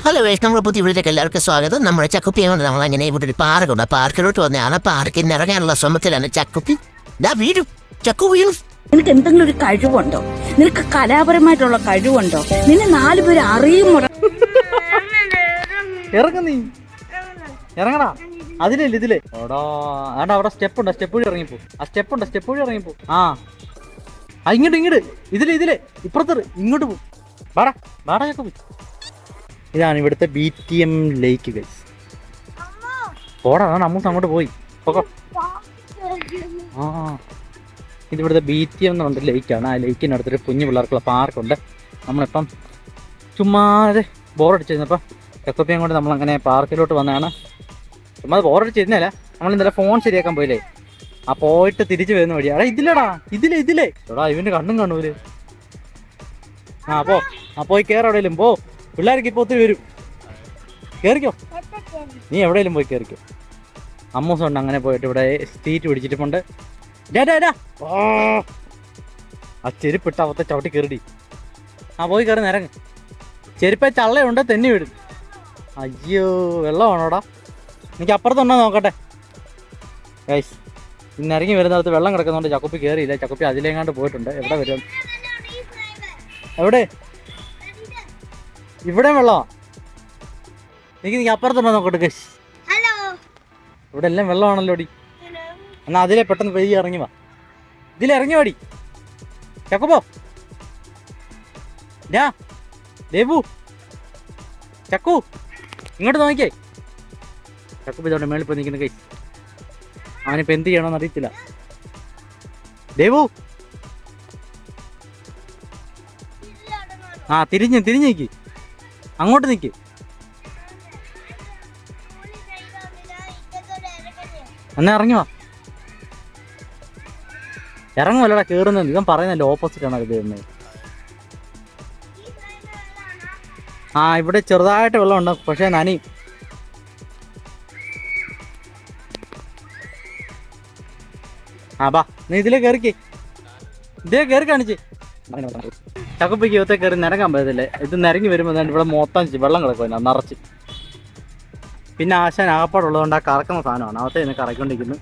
Hello വേഷ്, നമ്മുടെ പുതിയ വീട്ടിലേക്ക് എല്ലാവർക്കും സ്വാഗതം. നമ്മുടെ ചക്കുപ്പിയാണ് നമ്മളങ്ങനെ ഇവിടെ ഒരു പാർക്കുണ്ട്. പാർക്കിലോട്ട് വന്നതാണ്. പാർക്കിൽ നിന്ന് ഇറങ്ങാനുള്ള ശ്രമത്തിലാണ് ചക്കുപ്പി. വീഴും, ചക്കു വീഴും. നിനക്ക് എന്തെങ്കിലും ഒരു കഴിവുണ്ടോ? നിനക്ക് കലാപരമായിട്ടുള്ള കഴിവുണ്ടോ? നിന്നെ 4 പേര് അറിയുമോ? ഇറങ്ങ നീ ഇറങ്ങടാ. അതിലല്ലേ ഇതിലേ ഓടാ. ആണ്ടാ അവിടെ സ്റ്റെപ്പ് ഉണ്ട്, സ്റ്റെപ്പ് വഴി ഇറങ്ങിപ്പോ. ആ സ്റ്റെപ്പ് ഉണ്ട്, സ്റ്റെപ്പ് വഴി ഇറങ്ങിപ്പോ. ഇങ്ങോട്ട് ഇതിലേ ഇപ്പുറത്ത് ഇങ്ങോട്ട് പോ. വാടാ ചക്കുപ്പി. ഇതാണ് ഇവിടുത്തെ BTM ലേക്ക് ഗൈസ്. പോടാ, അമ്മൂസ് അങ്ങോട്ട് പോയി. ഇതിവിടുത്തെ BTM എന്ന് പറഞ്ഞ ലേക്കാണ്. ആ ലേക്കിനടുത്തൊരു കുഞ്ഞു പിള്ളേർക്കുള്ള പാർക്കുണ്ട്. നമ്മളിപ്പം ചുമ്മാതെ ബോറടിച്ചിരുന്നപ്പോൾ ചക്കുപ്പിയും കൊണ്ട് നമ്മളങ്ങനെ പാർക്കിലോട്ട് വന്നതാണ്. ചുമ്മാതെ ബോറടിച്ചിരുന്നല്ല, നമ്മൾ ഇന്നലെ ഫോൺ ശരിയാക്കാൻ പോയില്ലേ. ആ പോയിട്ട് തിരിച്ചു വരുന്ന വഴി. ഇതിലടാ, ഇതിലേ എടാ, ഇവൻ്റെ കണ്ണും കാണൂല്. പോയി കയറി എവിടെയെങ്കിലും പോ. പിള്ളേർക്ക് ഇപ്പോൾ ഒത്തിരി വരും. കയറിക്കോ, നീ എവിടെയെങ്കിലും പോയി കയറിക്കോ. അമ്മൂസുണ്ട് അങ്ങനെ പോയിട്ട് ഇവിടെ സീറ്റ് പിടിച്ചിട്ടുണ്ട്. ആ ചെരുപ്പിട്ട് അവത്തെ ചവിട്ടി കയറിടി. പോയി കയറി നിരങ്ങ്. ചെരുപ്പ ചള്ളയുണ്ട്, തെന്നി വീടും. അയ്യോ, വെള്ളമാണോടാ? എനിക്ക് അപ്പുറത്തുണ്ടോ നോക്കട്ടെ ഗൈസ്. ഇന്ന് ഇറങ്ങി വരുന്നിടത്ത് വെള്ളം കിടക്കുന്നതുകൊണ്ട് ചക്കുപ്പി കയറിയില്ല. ചക്കുപ്പി അതിലെങ്ങാണ്ട് പോയിട്ടുണ്ട്. എവിടെ വരും? എവിടെ? ഇവിടെ വെള്ളമാ. നീ അപ്പുറത്തുണ്ടോ നോക്കട്ടെ ഗൈസ്. ഇവിടെ എല്ലാം വെള്ളമാണല്ലോ ഡി. എന്നാ അതിലെ പെട്ടെന്ന് പെയ്യ ഇറങ്ങി വാ. ഇതിലിറങ്ങി വാടി ചക്കുപ്പോ. ദേവു, ചക്കു ഇങ്ങോട്ട് നോക്കിയേ. ചക്കുപ്പി ഇതോടെ മേളിൽ പോയി നിൽക്കുന്ന ഗൈസ്. അവനിപ്പോൾ എന്ത് ചെയ്യണമെന്ന് അറിയത്തില്ല. ദേവു, തിരിഞ്ഞ് നിൽക്കി. അങ്ങോട്ട് നിൽക്ക്. എന്നാ ഇറങ്ങി വാ. ഇറങ്ങുമല്ലടാ, കയറുന്നത്. ഇവൻ പറയുന്നല്ലോ ഓപ്പോസിറ്റ് ആണ് ഇത് വരുന്നത്. ഇവിടെ ചെറുതായിട്ട് വെള്ളമുണ്ട്, പക്ഷേ നനി. ബാ, നീ ഇതിലേ കയറിക്കേ. ഇതേ കയറി കാണിച്ച്. ചക്കുപ്പിക്ക് യുവത്തെ കയറി നിരങ്ങാൻ പറ്റത്തില്ലേ. ഇത് നിരങ്ങി വരുമ്പോൾ ഇവിടെ മൊത്തം വെള്ളം കിടക്കും നിറച്ച്. പിന്നെ ആശാൻ ആകപ്പാടുള്ളതുകൊണ്ട് ആ കറക്കുന്ന സാധനമാണ്. അവത്തെ ഇന്ന് കറക്കൊണ്ടിരിക്കുന്നു.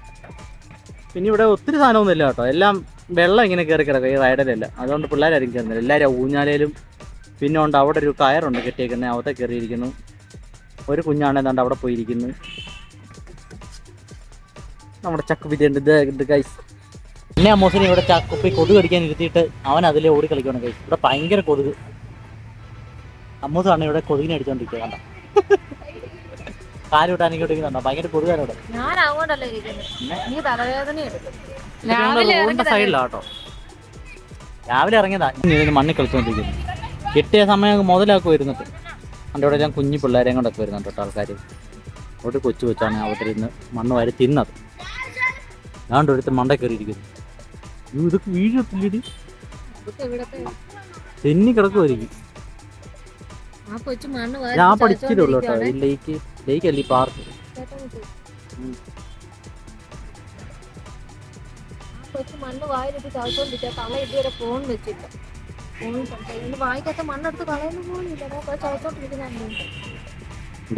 പിന്നെ ഇവിടെ ഒത്തിരി സാധനമൊന്നും ഇല്ല കേട്ടോ. എല്ലാം വെള്ളം ഇങ്ങനെ കയറി കിടക്കും ഈ റൈഡിലല്ല. അതുകൊണ്ട് പിള്ളേരായിരിക്കും കയറുന്നില്ല. എല്ലാവരും ഊഞ്ഞാലയിലും. പിന്നെ ഉണ്ട് അവിടെ ഒരു കയറുണ്ട് കെട്ടിയേക്കുന്നത്. അവത്തെ കയറിയിരിക്കുന്നു. ഒരു കുഞ്ഞാണെന്നുണ്ട് അവിടെ പോയിരിക്കുന്നു. നമ്മുടെ ചക്കുപ്പി ഇത് ഗൈസ്. പിന്നെ അമ്മൂസിനെ ഇവിടെ ചക്കുപ്പി കൊതുക് കടിക്കാൻ ഇരുത്തിയിട്ട് അവൻ അതിലേ ഓടി കളിക്കണം ഗൈസ്. ഇവിടെ ഭയങ്കര കൊതുക്. അമ്മൂസാണ് ഇവിടെ കൊതുകിനെ അടിച്ചോണ്ടിരിക്കുക. കണ്ട കാലിട്ടാൻ ഇങ്ങോട്ടിരിക്കുന്നുണ്ടോ? ഭയങ്കര കൊതുകാരോടെ. റോഡിന്റെ സൈഡിലാട്ടോ. രാവിലെ ഇറങ്ങിയതാ. മണ്ണിൽ കളിച്ചോണ്ടിരിക്കുന്നു. കിട്ടിയ സമയം മുതലാക്കി വരുന്നുണ്ട്. എൻ്റെ ഇവിടെ എല്ലാം കുഞ്ഞു പിള്ളേരെയും കൊണ്ടൊക്കെ വരുന്നുണ്ട് കേട്ടോ ആൾക്കാർ. അവിടെ കൊച്ചു കൊച്ചാണ് അവിടെ ഇരുന്ന് മണ്ണ് വാരി തിന്നത്. ഞാണ്ട് എടുത്ത് മണ്ട കയറിയിരിക്കുന്നു. ഇതൊക്കെ വീഴത്തില്ലടി, തെന്നി കിടക്കുമായിരിക്കും. ഞാൻ പഠിച്ചിട്ടുള്ളൂ കേട്ടോ. ഈ ലേക്കല്ല ഈ പാർക്ക്. മണ്ണ് വായിലിട്ട് ചവിച്ചോണ്ടിരിക്കുക. തല ഇതുവരെ ഫോൺ വെച്ചില്ല. വായിക്കകത്ത് മണ്ണെടുത്ത് കളയുന്ന പോലില്ല. ചവിച്ചോണ്ടിരിക്കുന്ന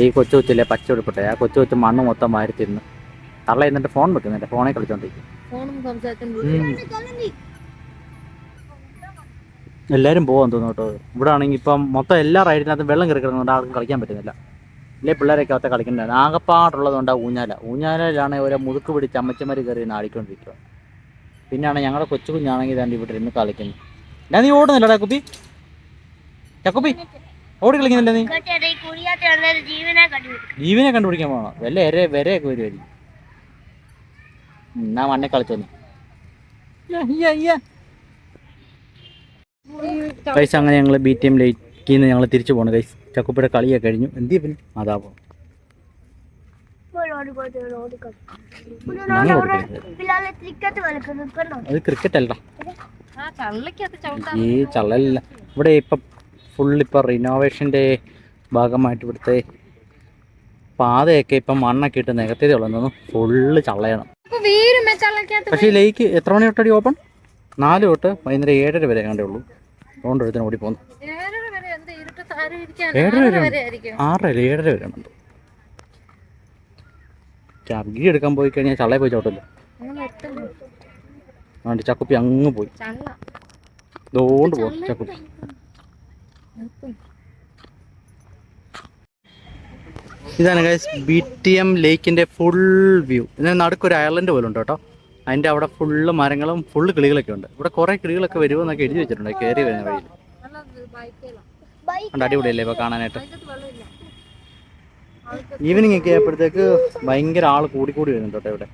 ഈ കൊച്ചു കൊച്ചില്ലേ പച്ച ഉടുപ്പിട്ടെ. ആ കൊച്ചു കൊച്ചു മണ്ണ് മൊത്തം വാരി തിന്ന് തള്ള എന്നിട്ട് ഫോൺ വെക്കുന്നില്ല. ഫോണെ കളിച്ചോണ്ടിരിക്കും. എല്ലാവരും പോകാൻ തോന്നുന്നു കേട്ടോ. ഇവിടെ ആണെങ്കിൽ ഇപ്പം മൊത്തം എല്ലാ റൈഡിനകത്തും വെള്ളം കയറി കിടക്കുന്നുണ്ട്. ആർക്കും കളിക്കാൻ പറ്റുന്നില്ല. ഇല്ലേ പിള്ളേരൊക്കെ അകത്ത് കളിക്കുന്നുണ്ട്. ആകപ്പാടുള്ളതുകൊണ്ട് ഊഞ്ഞാലാണ് ഓരോ മുതുക്ക് പിടിച്ച് അമ്മച്ചമാർ കയറി ആടിക്കൊണ്ടിരിക്കുക. പിന്നെയാണ് ഞങ്ങളുടെ കൊച്ചു കുഞ്ഞാണെങ്കിൽ ഇതാണ്ട് ഇവിടെ ഇരുന്ന് കളിക്കുന്നു. നീ ഓടുന്നില്ലടാ കുപ്പി? ചക്കുപ്പി ഓടി കളിക്കുന്നില്ല നീ? ജീവനെ കണ്ടുപിടിക്കാൻ പോകണം. വരെയൊക്കെ വരുമായിരിക്കും. എന്നാ മണ്ണെ കളിച്ചോന്നു പൈസ. അങ്ങനെ ഞങ്ങൾ BTM ലേക്കിൽ നിന്ന് ഞങ്ങൾ തിരിച്ചു പോകണം ഗൈസ്. ചക്കുപ്പിയുടെ കളിയൊക്കെ കഴിഞ്ഞു. എന്ത് പിന്നെ അതാ പോകും. അത് ക്രിക്കറ്റ് അല്ല, ഈ ചള്ളല്ല. ഇവിടെ ഇപ്പം ഫുള്ളിപ്പോൾ റിനോവേഷൻ്റെ ഭാഗമായിട്ട് ഇവിടുത്തെ പാതയൊക്കെ ഇപ്പം മണ്ണൊക്കെ ഇട്ട് നികത്തിയതേ ഉള്ളൂ. ഫുള്ള് ചള്ളയാണ്. പക്ഷേ ഈ ലേക്ക് എത്ര മണി തൊട്ടടി ഓപ്പൺ? 4 തൊട്ട് വൈകുന്നേരം 7:30 വരെ കണ്ടേ ഉള്ളൂ. അതുകൊണ്ട് ഒരുത്തിന് ഓടി പോകുന്നു. വരെ 7:30 വരെ ആയിരിക്കും. 6:30 7:30 വരെ ഉണ്ട്. ഗീ എടുക്കാൻ പോയി കഴിഞ്ഞാൽ ചള്ളയെ പോയി ചോട്ടല്ലോ. അതുകൊണ്ട് ചക്കുപ്പി അങ്ങ് പോയി. ഇതുകൊണ്ട് പോകും ചക്കുപ്പി. ഇതാണ് ഗൈസ് BTM ലേക്കിൻ്റെ ഫുൾ വ്യൂ. ഇതിന് നടുക്കൊരു ഐലൻഡ് പോലെ ഉണ്ട് കേട്ടോ. അതിൻ്റെ അവിടെ ഫുള്ള് മരങ്ങളും ഫുള്ള് കിളികളൊക്കെ ഉണ്ട്. ഇവിടെ കുറേ കിളികളൊക്കെ വരുമെന്നൊക്കെ എഴുതി വെച്ചിട്ടുണ്ട് കയറി വരുന്ന വഴിയിൽ. ഉണ്ട്, അടിപൊളിയല്ലേ ഇപ്പോൾ കാണാനായിട്ട്. ഈവനിങ് ഒക്കെ ആയപ്പോഴത്തേക്ക് ഭയങ്കര ആൾ കൂടി വരുന്നുണ്ട് കേട്ടോ ഇവിടെ.